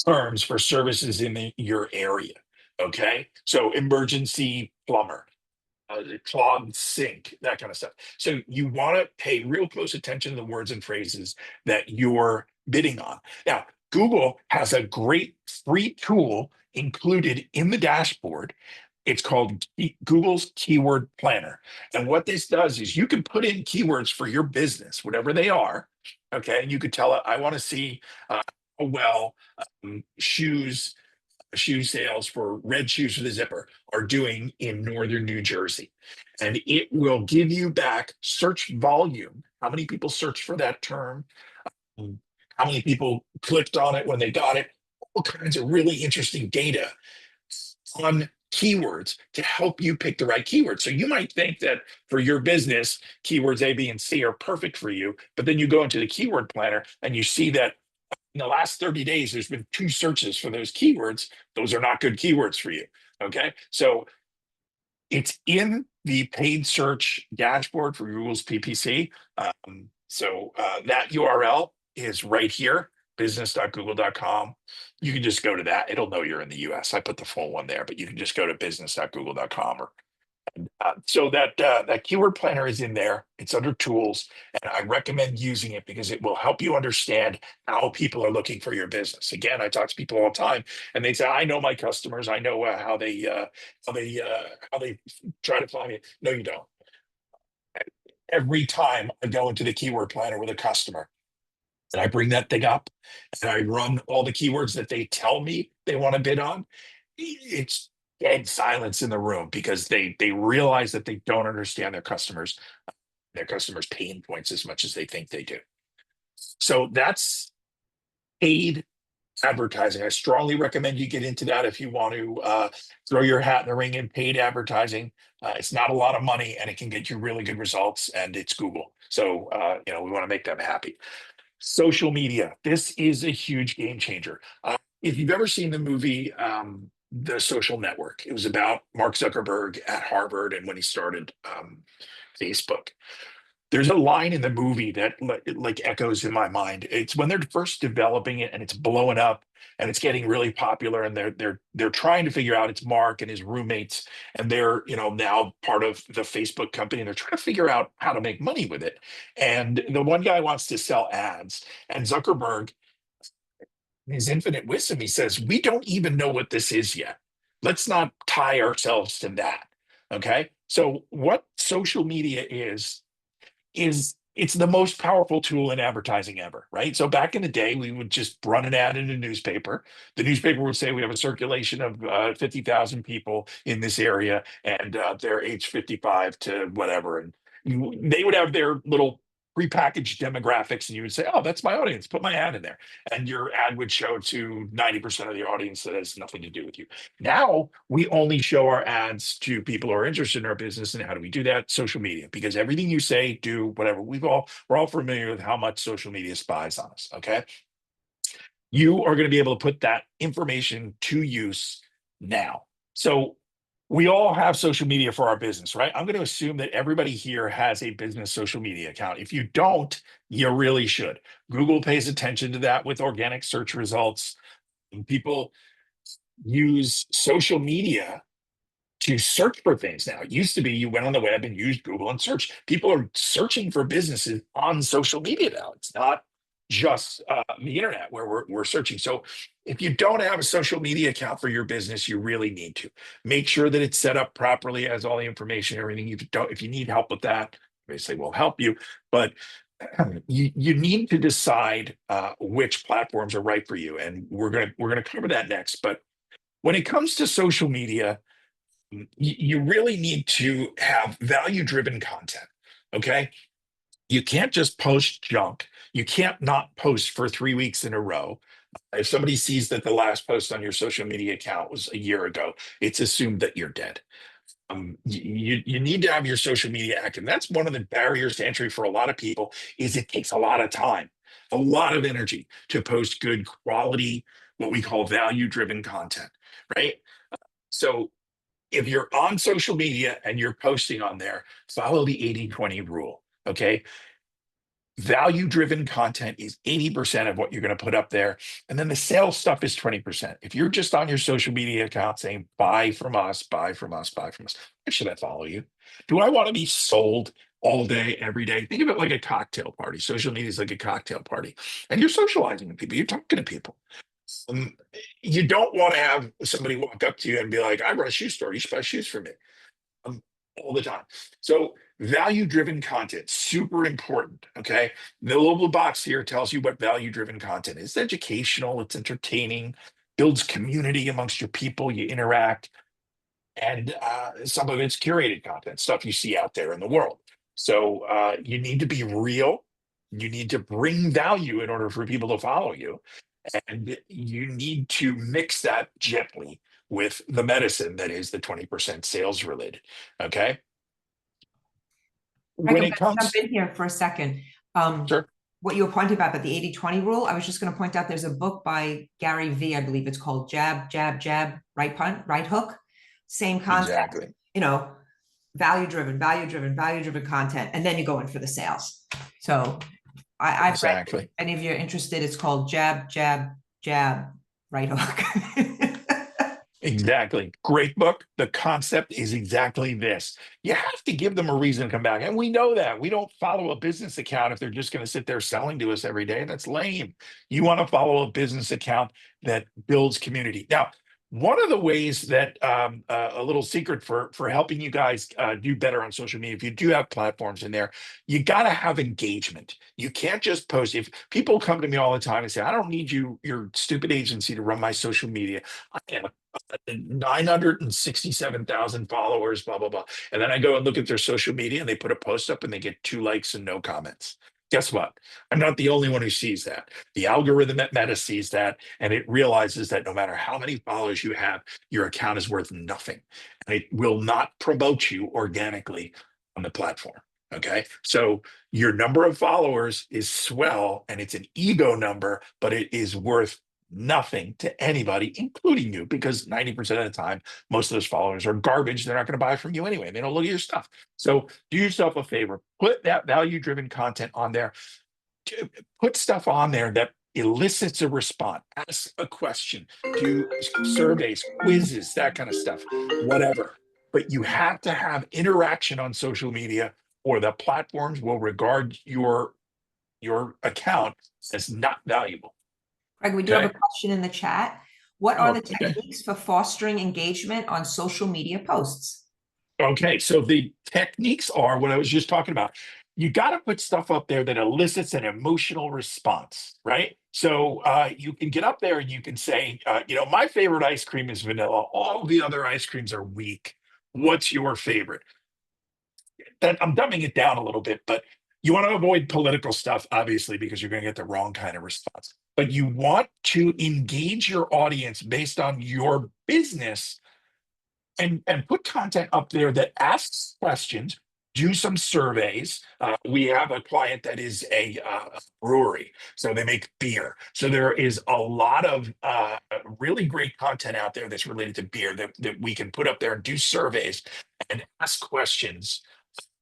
terms for services in your area. Okay. So emergency plumber, clogged sink, that kind of stuff. So you want to pay real close attention to the words and phrases that you're bidding on. Now, Google has a great free tool included in the dashboard. It's called Google's Keyword Planner. And what this does is you can put in keywords for your business, whatever they are. Okay. And you could tell it, I want to see shoes sales for red shoes with a zipper are doing in northern New Jersey. And it will give you back search volume. How many people searched for that term? How many people clicked on it when they got it? All kinds of really interesting data on keywords to help you pick the right keywords. So you might think that for your business, keywords A, B, and C are perfect for you, but then you go into the keyword planner and you see that in the last 30 days, there's been 2 searches for those keywords. Those are not good keywords for you. Okay. So it's in the paid search dashboard for Google's PPC. That URL is right here, business.google.com. You can just go to that. It'll know you're in the US. I put the full one there, but you can just go to business.google.com so that keyword planner is in there. It's under tools, and I recommend using it because it will help you understand how people are looking for your business. Again, I talk to people all the time, and they say, "I know my customers. I know how they try to find me." No, you don't. Every time I go into the keyword planner with a customer, and I bring that thing up, and I run all the keywords that they tell me they want to bid on, it's dead silence in the room because they realize that they don't understand their customers' pain points as much as they think they do. So that's paid advertising. I strongly recommend you get into that if you want to throw your hat in the ring in paid advertising. It's not a lot of money and it can get you really good results, and it's Google. So, we want to make them happy. Social media. This is a huge game changer. If you've ever seen the movie, The Social Network, it was about Mark Zuckerberg at Harvard and when he started Facebook. There's a line in the movie that like echoes in my mind. It's when they're first developing it and it's blowing up and it's getting really popular, and they're trying to figure out, it's Mark and his roommates, and they're now part of the Facebook company, and they're trying to figure out how to make money with it. And the one guy wants to sell ads, and Zuckerberg, in his infinite wisdom, he says, "We don't even know what this is yet. Let's not tie ourselves to that." Okay. So what social media is it's the most powerful tool in advertising ever, right? So back in the day, we would just run an ad in a newspaper. The newspaper would say we have a circulation of 50,000 people in this area, and they're age 55 to whatever. And they would have their little prepackaged demographics, and you would say, "Oh, that's my audience. Put my ad in there." And your ad would show to 90% of the audience that has nothing to do with you. Now we only show our ads to people who are interested in our business. And how do we do that? Social media, because everything you say, do, whatever, we're all familiar with how much social media spies on us. Okay. You are going to be able to put that information to use now. So we all have social media for our business, right? I'm going to assume that everybody here has a business social media account. If you don't, you really should. Google pays attention to that with organic search results. People use social media to search for things now. It used to be you went on the web and used Google and search. People are searching for businesses on social media now. It's not just the internet where we're searching. So if you don't have a social media account for your business, you really need to make sure that it's set up properly, has all the information, everything. If you need help with that, obviously we'll help you. But you need to decide which platforms are right for you, and we're gonna cover that next. But when it comes to social media, you really need to have value driven content. Okay. You can't just post junk. You can't not post for 3 weeks in a row. If somebody sees that the last post on your social media account was a year ago, it's assumed that you're dead. You need to have your social media active. That's one of the barriers to entry for a lot of people, is it takes a lot of time, a lot of energy to post good quality, what we call value driven content, right? So if you're on social media and you're posting on there, follow the 80-20 rule. Okay. Value driven content is 80% of what you're going to put up there. And then the sales stuff is 20%. If you're just on your social media account saying, "Buy from us, buy from us, buy from us," why should I follow you? Do I want to be sold all day, every day? Think of it like a cocktail party. Social media is like a cocktail party, and you're socializing with people, you're talking to people. Um, you don't want to have somebody walk up to you and be like, "I run a shoe store. You should buy shoes from me," um, all the time. So value-driven content, super important. Okay. The little box here tells you what value-driven content is. It's educational, it's entertaining, builds community amongst your people, you interact, and some of it's curated content, stuff you see out there in the world. So you need to be real. You need to bring value in order for people to follow you. And you need to mix that gently with the medicine that is the 20% sales related. Okay. Greg, When I'm it going to jump comes, in here for a second. Um, sure, what you were pointing about the 80-20 rule, I was just going to point out there's a book by Gary V, I believe it's called Jab, Jab, Jab, Right Punt, Right Hook. Same concept, exactly. you know, value driven, value driven, value driven content. And then you go in for the sales. So I've read it. Exactly. Any of you are interested, it's called Jab, Jab, Jab, Right Hook. Exactly. Great book. The concept is exactly this. You have to give them a reason to come back. And we know that. We don't follow a business account if they're just going to sit there selling to us every day. That's lame. You want to follow a business account that builds community. Now, one of the ways that a little secret for helping you guys do better on social media, if you do have platforms in there, you got to have engagement. You can't just post. If people come to me all the time and say, "I don't need your stupid agency to run my social media," 967,000 followers, blah, blah, blah. And then I go and look at their social media and they put a post up and they get 2 likes and no comments. Guess what? I'm not the only one who sees that. The algorithm at Meta sees that and it realizes that no matter how many followers you have, your account is worth nothing. And it will not promote you organically on the platform. Okay. So your number of followers is swell and it's an ego number, but it is worth nothing to anybody, including you, because 90% of the time, most of those followers are garbage. They're not going to buy from you anyway. They don't look at your stuff. So do yourself a favor, put that value-driven content on there. Put stuff on there that elicits a response. Ask a question, do surveys, quizzes, that kind of stuff, whatever. But you have to have interaction on social media, or the platforms will regard your account as not valuable. Craig, we do have a Okay. question in the chat. What are Oh, the okay. techniques for fostering engagement on social media posts? Okay, so the techniques are what I was just talking about. You got to put stuff up there that elicits an emotional response, right? So you can get up there and you can say, my favorite ice cream is vanilla. All the other ice creams are weak. What's your favorite? That I'm dumbing it down a little bit, but you want to avoid political stuff, obviously, because you're going to get the wrong kind of response. But you want to engage your audience based on your business and put content up there that asks questions, do some surveys. We have a client that is a brewery, so they make beer. So there is a lot of really great content out there that's related to beer that we can put up there and do surveys and ask questions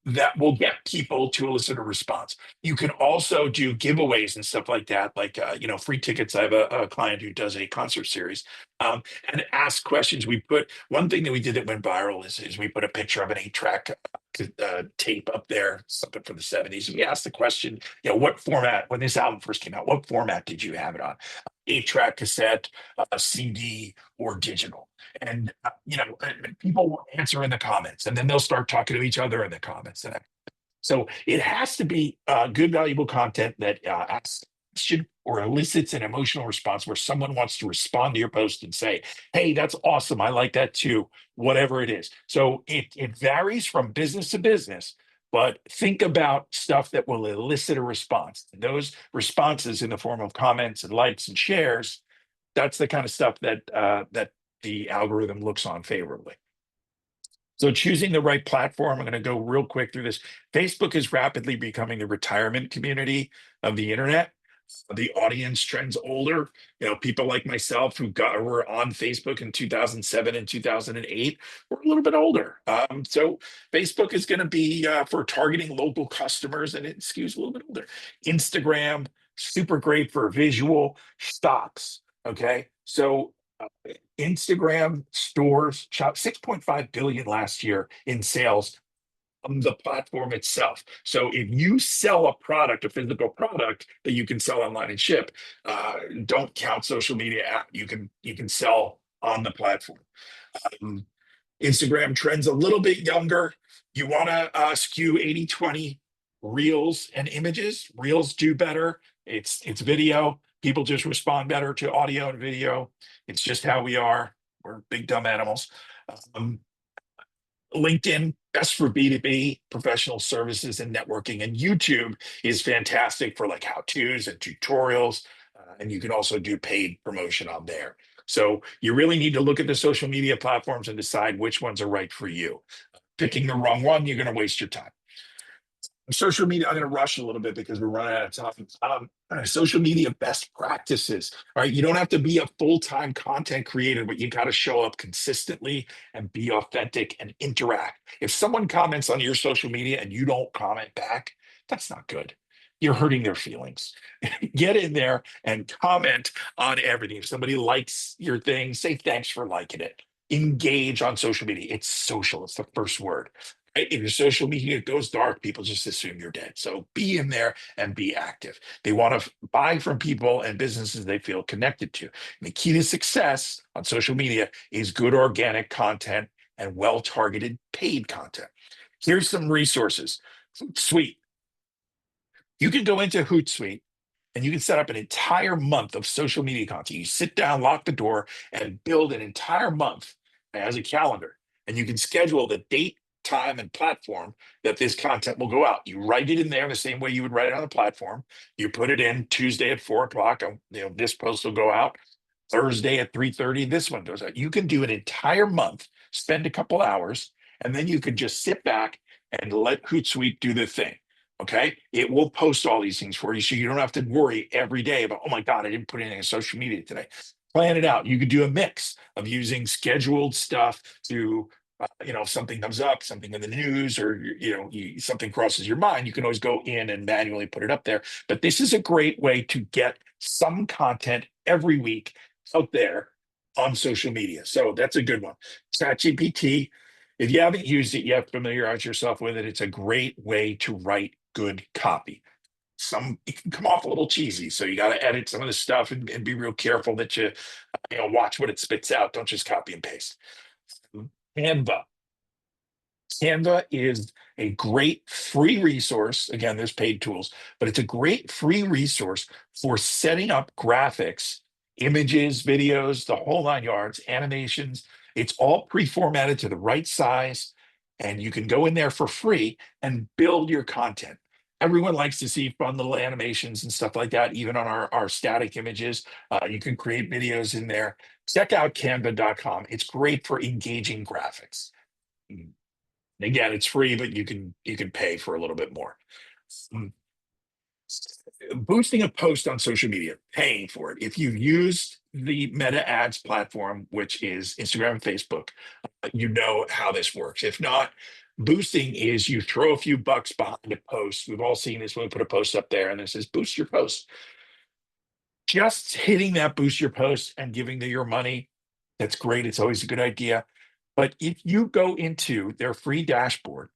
that will get people to elicit a response. You can also do giveaways and stuff like that, like free tickets. I have a client who does a concert series, and ask questions. We put one thing that we did that went viral is we put a picture of an 8-track tape up there, something from the 70s. And we asked the question, what format, when this album first came out, what format did you have it on? 8-track, cassette, CD, or digital? And people will answer in the comments, and then they'll start talking to each other in the comments. And so it has to be good, valuable content that asks a question or elicits an emotional response, where someone wants to respond to your post and say, "Hey, that's awesome. I like that too." Whatever it is. So it varies from business to business. But think about stuff that will elicit a response. And those responses in the form of comments and likes and shares, that's the kind of stuff that the algorithm looks on favorably. So choosing the right platform, I'm going to go real quick through this. Facebook is rapidly becoming the retirement community of the internet. The audience trends older. People like myself who were on Facebook in 2007 and 2008 were a little bit older. So Facebook is going to be for targeting local customers, and it skews a little bit older. Instagram, super great for visual stocks. Okay, so Instagram stores shot 6.5 billion last year in sales on the platform itself. So if you sell a product, a physical product that you can sell online and ship, don't count social media app. You can sell on the platform. Um, Instagram trends a little bit younger. You want to skew 80-20 reels and images. Reels do better. It's video. People just respond better to audio and video. It's just how we are. We're big dumb animals. Um, LinkedIn, best for B2B, professional services and networking. And YouTube is fantastic for like how-tos and tutorials. And you can also do paid promotion on there. So you really need to look at the social media platforms and decide which ones are right for you. Picking the wrong one, you're going to waste your time. Social media, I'm going to rush a little bit because we're running out of time. Social media best practices. All right. You don't have to be a full-time content creator, but you got to show up consistently and be authentic and interact. If someone comments on your social media and you don't comment back, that's not good. You're hurting their feelings. Get in there and comment on everything. If somebody likes your thing, say thanks for liking it. Engage on social media. It's social. It's the first word. Right? If your social media goes dark, people just assume you're dead. So be in there and be active. They want to buy from people and businesses they feel connected to. And the key to success on social media is good organic content and well-targeted paid content. Here's some resources. Hootsuite. You can go into Hootsuite and you can set up an entire month of social media content. You sit down, lock the door, and build an entire month as a calendar. And you can schedule the date, time, and platform that this content will go out. You write it in there the same way you would write it on the platform. You put it in Tuesday at 4 o'clock. This post will go out Thursday at 3:30. This one goes out. You can do an entire month, spend a couple hours, and then you could just sit back and let Hootsuite do the thing. Okay. It will post all these things for you. So you don't have to worry every day about, oh my God, I didn't put anything on social media today. Plan it out. You could do a mix of using scheduled stuff to, if something comes up, something in the news, or, something crosses your mind, you can always go in and manually put it up there. But this is a great way to get some content every week out there on social media. So that's a good one. ChatGPT, if you haven't used it yet, familiarize yourself with it. It's a great way to write good copy. It can come off a little cheesy, so you got to edit some of the stuff and be real careful that you watch what it spits out. Don't just copy and paste. Canva. Canva is a great free resource. Again, there's paid tools, but it's a great free resource for setting up graphics, images, videos, the whole 9 yards, animations. It's all pre-formatted to the right size, and you can go in there for free and build your content. Everyone likes to see fun little animations and stuff like that, even on our static images. You can create videos in there. Check out canva.com. It's great for engaging graphics. Again, it's free, but you can pay for a little bit more. Boosting a post on social media, paying for it. If you've used the Meta Ads platform, which is Instagram and Facebook, you know how this works. If not, boosting is you throw a few bucks behind a post. We've all seen this when we put a post up there and it says boost your post. Just hitting that boost your post and giving them your money, that's great. It's always a good idea. But if you go into their free dashboard,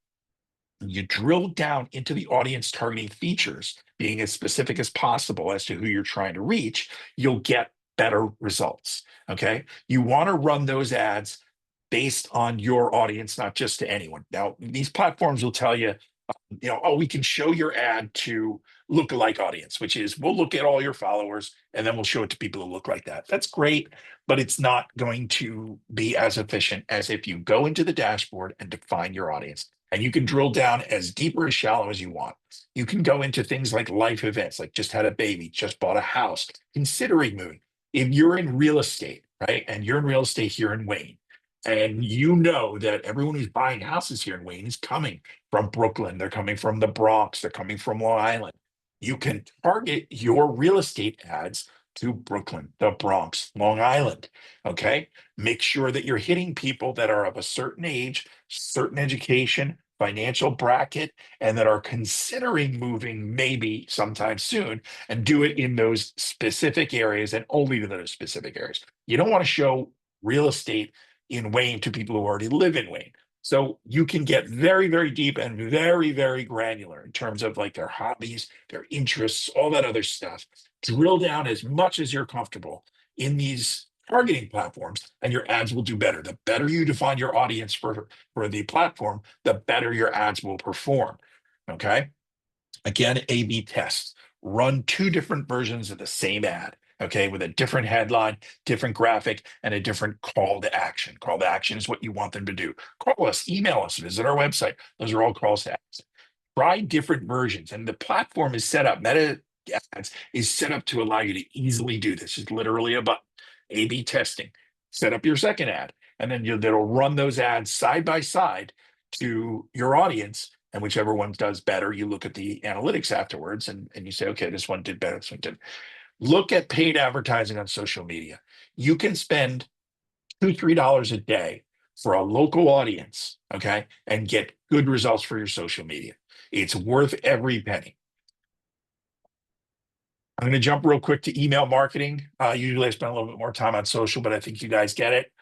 you drill down into the audience targeting features, being as specific as possible as to who you're trying to reach, you'll get better results. Okay. You want to run those ads based on your audience, not just to anyone. Now, these platforms will tell you, we can show your ad to lookalike audience, which is we'll look at all your followers and then we'll show it to people who look like that. That's great, but it's not going to be as efficient as if you go into the dashboard and define your audience. And you can drill down as deep or as shallow as you want. You can go into things like life events, like just had a baby, just bought a house, considering moving. If you're in real estate, right, and you're in real estate here in Wayne, and you know that everyone who's buying houses here in Wayne is coming from Brooklyn, they're coming from the Bronx, they're coming from Long Island. You can target your real estate ads to Brooklyn, the Bronx, Long Island. Okay. Make sure that you're hitting people that are of a certain age, certain education, financial bracket, and that are considering moving maybe sometime soon, and do it in those specific areas and only to those specific areas. You don't want to show real estate in Wayne to people who already live in Wayne. So you can get very, very deep and very, very granular in terms of like their hobbies, their interests, all that other stuff. Drill down as much as you're comfortable in these targeting platforms, and your ads will do better. The better you define your audience for the platform, the better your ads will perform. Okay. Again, A/B test. Run two different versions of the same ad. Okay, with a different headline, different graphic, and a different call to action. Call to action is what you want them to do. Call us, email us, visit our website. Those are all calls to action. Try different versions, and the platform is set up. Meta Ads is set up to allow you to easily do this. It's literally a button. A/B testing. Set up your second ad, and then that'll run those ads side by side to your audience. And whichever one does better, you look at the analytics afterwards and you say, okay, this one did better, this one did. Look at paid advertising on social media. You can spend $2-3 a day for a local audience, okay, and get good results for your social media. It's worth every penny. I'm going to jump real quick to email marketing. Usually I spend a little bit more time on social, but I think you guys get it.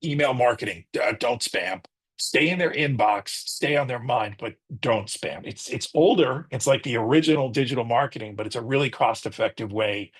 Email marketing, don't spam. stay in their inbox, stay on their mind, but don't spam. It's older. It's like the original digital marketing, but it's a really cost-effective way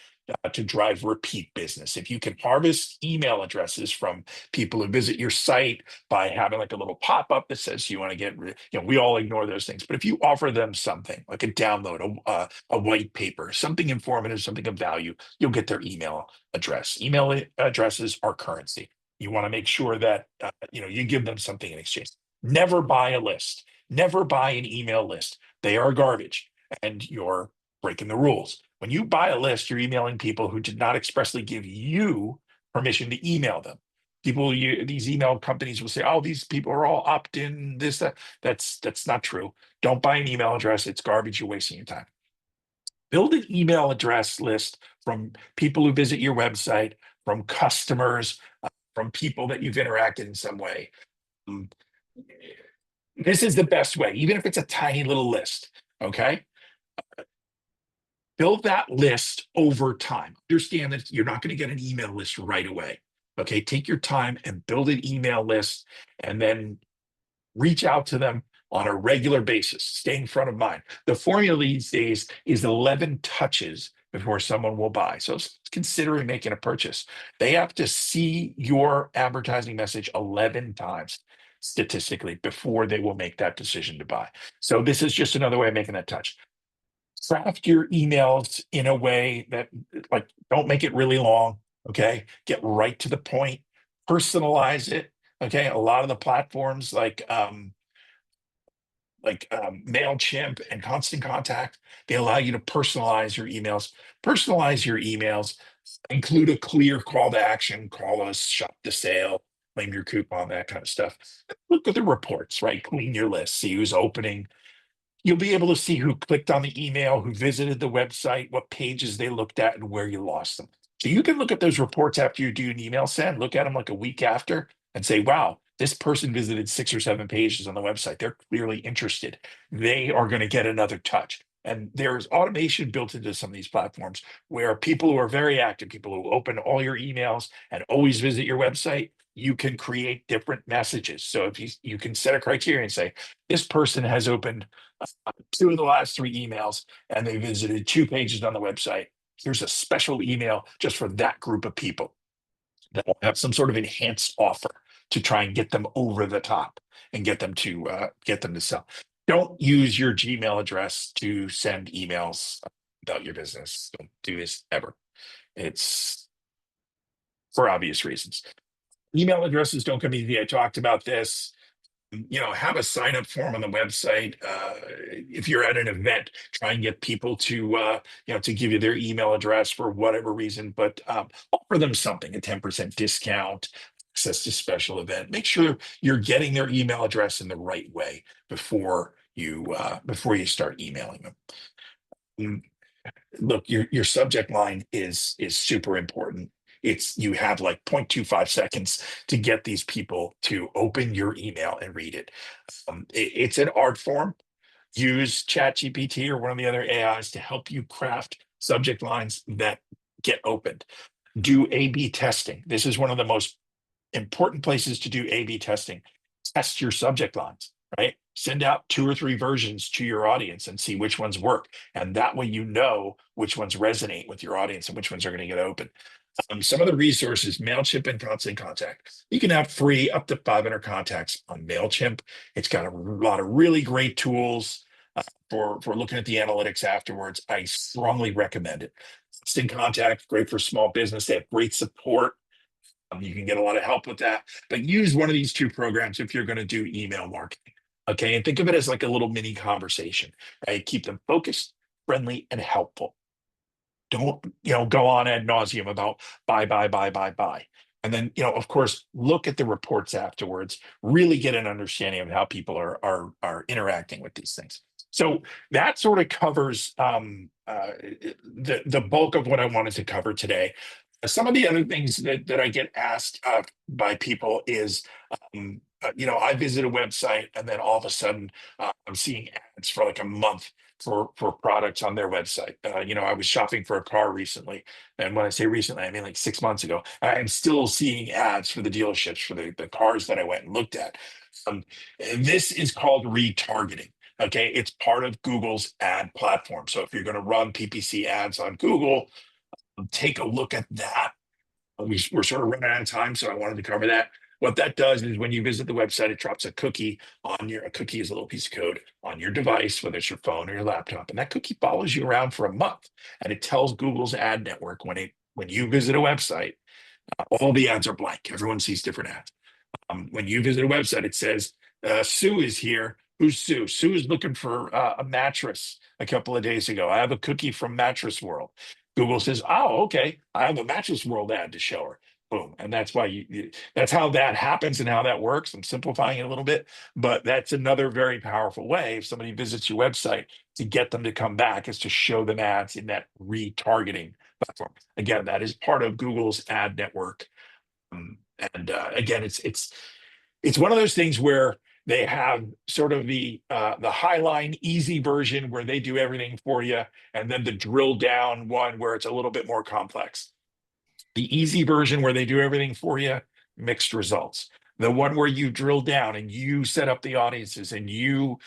to drive repeat business. If you can harvest email addresses from people who visit your site by having like a little pop-up that says you want to get, we all ignore those things. But if you offer them something like a download, a white paper, something informative, something of value, you'll get their email address. Email addresses are currency. You want to make sure that you give them something in exchange. Never buy a list. Never buy an email list. They are garbage, and you're breaking the rules. When you buy a list, you're emailing people who did not expressly give you permission to email them. These email companies will say, "Oh, these people are all opt-in." This, that. That's not true. Don't buy an email address. It's garbage. You're wasting your time. Build an email address list from people who visit your website, from customers, from people that you've interacted in some way. Um, This is the best way, even if it's a tiny little list. Okay. Build that list over time. Understand that you're not going to get an email list right away. Okay. Take your time and build an email list, and then reach out to them on a regular basis. Stay in front of mind. The formula these days is 11 touches before someone will buy. So considering making a purchase, they have to see your advertising message 11 times statistically before they will make that decision to buy. So this is just another way of making that touch. Craft your emails in a way that, like, don't make it really long. Okay. Get right to the point. Personalize it. Okay. A lot of the platforms MailChimp and Constant Contact, they allow you to personalize your emails. Personalize your emails, include a clear call to action, call us, shop the sale, claim your coupon, that kind of stuff. Look at the reports, right? Clean your list, see who's opening. You'll be able to see who clicked on the email, who visited the website, what pages they looked at, and where you lost them. So you can look at those reports after you do an email send, look at them like a week after, and say, wow, this person visited 6 or 7 pages on the website. They're clearly interested. They are going to get another touch. And there's automation built into some of these platforms where people who are very active, people who open all your emails and always visit your website, you can create different messages. So if you can set a criteria and say, this person has opened 2 of the last 3 emails and they visited 2 pages on the website. Here's a special email just for that group of people that will have some sort of enhanced offer to try and get them over the top and get them to sell. Don't use your Gmail address to send emails about your business. Don't do this ever. It's for obvious reasons. Email addresses don't come easy. I talked about this. Have a sign up form on the website. If you're at an event, try and get people to give you their email address for whatever reason, but offer them something, a 10% discount, access to special event. Make sure you're getting their email address in the right way before you start emailing them. Mm, Look, your subject line is super important. You have like 0.25 seconds to get these people to open your email and read it. It's an art form. Use ChatGPT or one of the other AIs to help you craft subject lines that get opened. Do A/B testing. This is one of the most important places to do A/B testing. Test your subject lines, right? Send out 2 or 3 versions to your audience and see which ones work. And that way, which ones resonate with your audience and which ones are going to get open. Some of the resources, MailChimp and Constant Contact. You can have free up to 500 contacts on MailChimp. It's got a lot of really great tools for looking at the analytics afterwards. I strongly recommend it. Constant Contact, great for small business. They have great support. You can get a lot of help with that. But use one of these 2 programs if you're going to do email marketing. Okay. And think of it as like a little mini conversation, right? Keep them focused, friendly, and helpful. Don't go on ad nauseum about buy, buy, buy, buy, buy. And then, of course, look at the reports afterwards, really get an understanding of how people are interacting with these things. So that sort of covers the bulk of what I wanted to cover today. Some of the other things that I get asked by people is, I visit a website and then all of a sudden I'm seeing ads for like a month for products on their website. I was shopping for a car recently, and when I say recently, I mean like 6 months ago. I'm still seeing ads for the dealerships for the cars that I went and looked at. Um, and this is called retargeting. Okay, it's part of Google's ad platform. So if you're going to run PPC ads on Google, take a look at that. We're sort of running out of time, so I wanted to cover that. What that does is when you visit the website, it drops a cookie on a cookie is a little piece of code on your device, whether it's your phone or your laptop. And that cookie follows you around for a month. And it tells Google's ad network when you visit a website, all the ads are blank. Everyone sees different ads. When you visit a website, it says, Sue is here. Who's Sue? Sue is looking for a mattress a couple of days ago. I have a cookie from Mattress World. Google says, oh, okay, I have a Mattress World ad to show her. Boom. And that's why that's how that happens and how that works. I'm simplifying it a little bit, but that's another very powerful way if somebody visits your website to get them to come back is to show them ads in that retargeting platform. Again, that is part of Google's ad network. And again, it's one of those things where they have sort of the highline easy version where they do everything for you, and then the drill down one where it's a little bit more complex. The easy version where they do everything for you, mixed results. The one where you drill down and you set up the audiences and you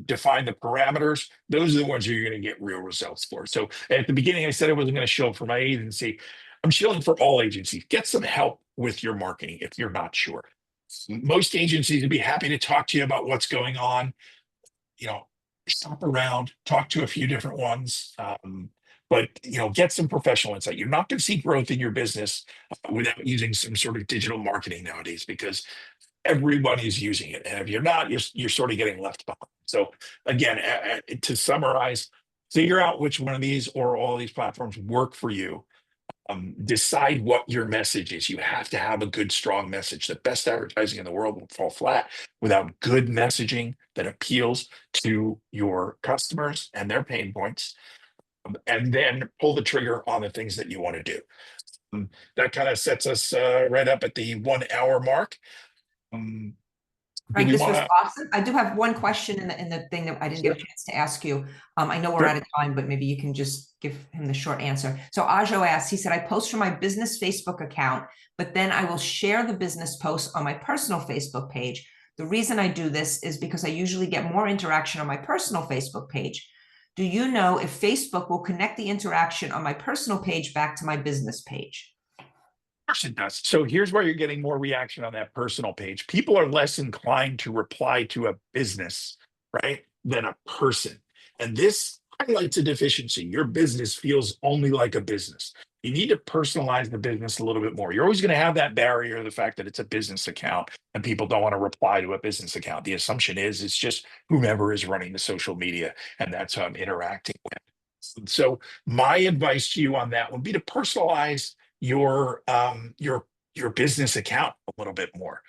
define the parameters, those are the ones you're going to get real results for. So at the beginning, I said I wasn't going to show up for my agency. I'm showing for all agencies. Get some help with your marketing if you're not sure. Most agencies would be happy to talk to you about what's going on. Shop around, talk to a few different ones. But get some professional insight. You're not going to see growth in your business without using some sort of digital marketing nowadays because everyone is using it. And if you're not, you're sort of getting left behind. So again, to summarize, figure out which one of these or all these platforms work for you. Decide what your message is. You have to have a good, strong message. The best advertising in the world will fall flat without good messaging that appeals to your customers and their pain points. And then pull the trigger on the things that you want to do. That kind of sets us right up at the 1 hour mark. Frank, this was awesome. I do have one question in the thing that I didn't get a chance to ask you. I know we're out of time, but maybe you can just give him the short answer. So Ajo asked, he said, I post from my business Facebook account, but then I will share the business post on my personal Facebook page. The reason I do this is because I usually get more interaction on my personal Facebook page. Do you know if Facebook will connect the interaction on my personal page back to my business page? Course it does. So here's where you're getting more reaction on that personal page. People are less inclined to reply to a business, right, than a person. And this highlights a deficiency. Your business feels only like a business. You need to personalize the business a little bit more. You're always going to have that barrier, the fact that it's a business account and people don't want to reply to a business account. The assumption is it's just whomever is running the social media and that's who I'm interacting with. So my advice to you on that would be to personalize your business account a little bit more,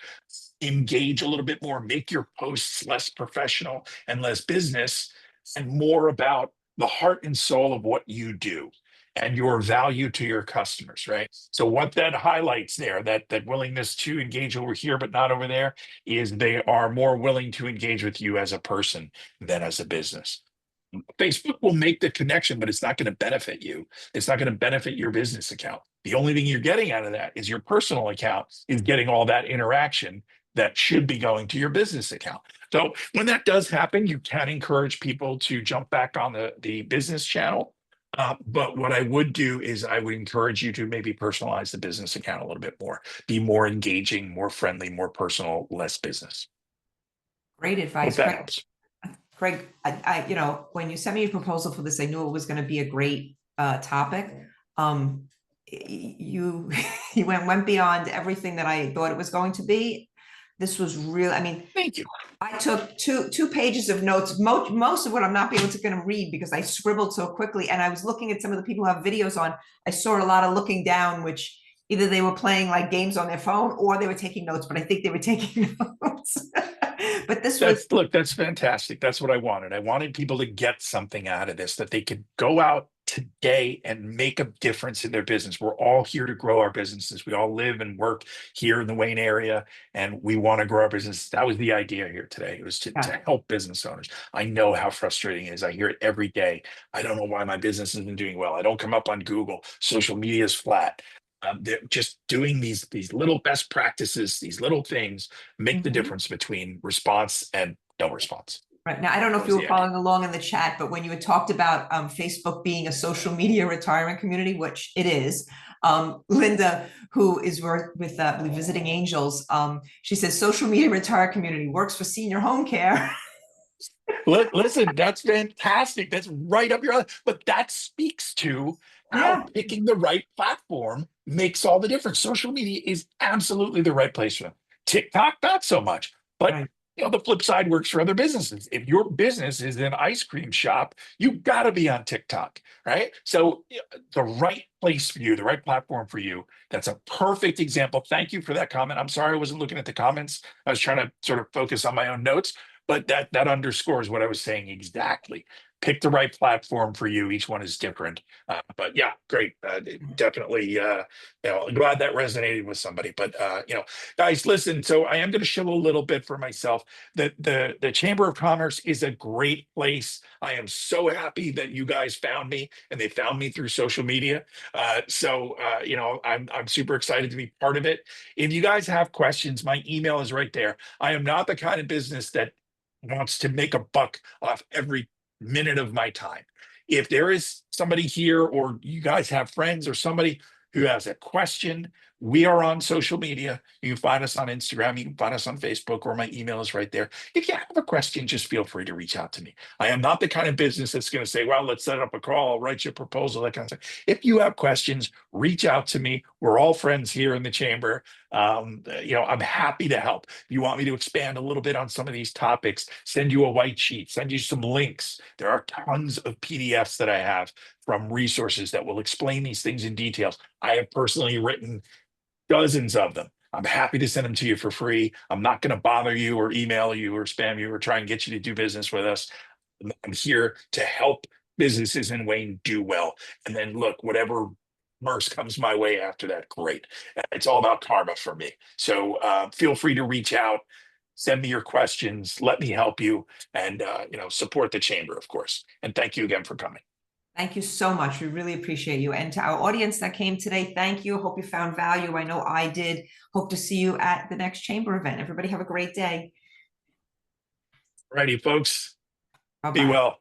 engage a little bit more, make your posts less professional and less business and more about the heart and soul of what you do and your value to your customers, right? So what that highlights there, that willingness to engage over here but not over there, is they are more willing to engage with you as a person than as a business. Facebook will make the connection, but it's not going to benefit you. It's not going to benefit your business account. The only thing you're getting out of that is your personal account is getting all that interaction that should be going to your business account. So when that does happen, you can encourage people to jump back on the business channel. But what I would do is I would encourage you to maybe personalize the business account a little bit more, be more engaging, more friendly, more personal, less business. Great advice. Hope that helps. Craig, when you sent me a proposal for this, I knew it was going to be a great topic. You went beyond everything that I thought it was going to be. This was real. I mean, thank you. I took two pages of notes. Most of what I'm not going to read because I scribbled so quickly. And I was looking at some of the people who have videos on. I saw a lot of looking down, which either they were playing like games on their phone or they were taking notes. But I think they were taking notes. But that's fantastic. That's what I wanted. I wanted people to get something out of this, that they could go out today and make a difference in their business. We're all here to grow our businesses. We all live and work here in the Wayne area, and we want to grow our business. That was the idea here today. It was to help business owners. I know how frustrating it is. I hear it every day. I don't know why my business isn't doing well. I don't come up on Google. Social media is flat. They're just doing these little best practices, these little things make the difference between response and no response. Right. Now, I don't know if you were following along in the chat, but when you had talked about Facebook being a social media retirement community, which it is, Linda, who is with Visiting Angels, she says social media retirement community works for senior home care. Listen, that's fantastic. That's right up your alley. But that speaks to how picking the right platform makes all the difference. Social media is absolutely the right place for them. TikTok, not so much. But you know, the flip side works for other businesses. If your business is an ice cream shop, you've got to be on TikTok, right? So the right place for you, the right platform for you. That's a perfect example. Thank you for that comment. I'm sorry I wasn't looking at the comments. I was trying to sort of focus on my own notes, but that underscores what I was saying exactly. Pick the right platform for you. Each one is different. But yeah, great. Definitely, you know, glad that resonated with somebody. But you know, guys, listen. So I am going to show a little bit for myself. The Chamber of Commerce is a great place. I am so happy that you guys found me, and they found me through social media. You know, I'm super excited to be part of it. If you guys have questions, my email is right there. I am not the kind of business that wants to make a buck off every minute of my time. If there is somebody here, or you guys have friends or somebody who has a question, we are on social media. You can find us on Instagram, you can find us on Facebook, or my email is right there. If you have a question, just feel free to reach out to me. I am not the kind of business that's going to say, well, let's set up a call, I'll write you a proposal, that kind of stuff. If you have questions, reach out to me. We're all friends here in the chamber. You know, I'm happy to help. If you want me to expand a little bit on some of these topics, send you a white sheet, send you some links. There are tons of PDFs that I have from resources that will explain these things in details. I have personally written dozens of them. I'm happy to send them to you for free. I'm not going to bother you or email you or spam you or try and get you to do business with us. I'm here to help businesses in Wayne do well. And then look, whatever mercy comes my way after that, great. It's all about karma for me. So feel free to reach out, send me your questions, let me help you, and you know, support the chamber, of course. And thank you again for coming. Thank you so much. We really appreciate you. And to our audience that came today, thank you. Hope you found value. I know I did. Hope to see you at the next chamber event. Everybody have a great day. Alrighty, folks. Bye-bye. Be well.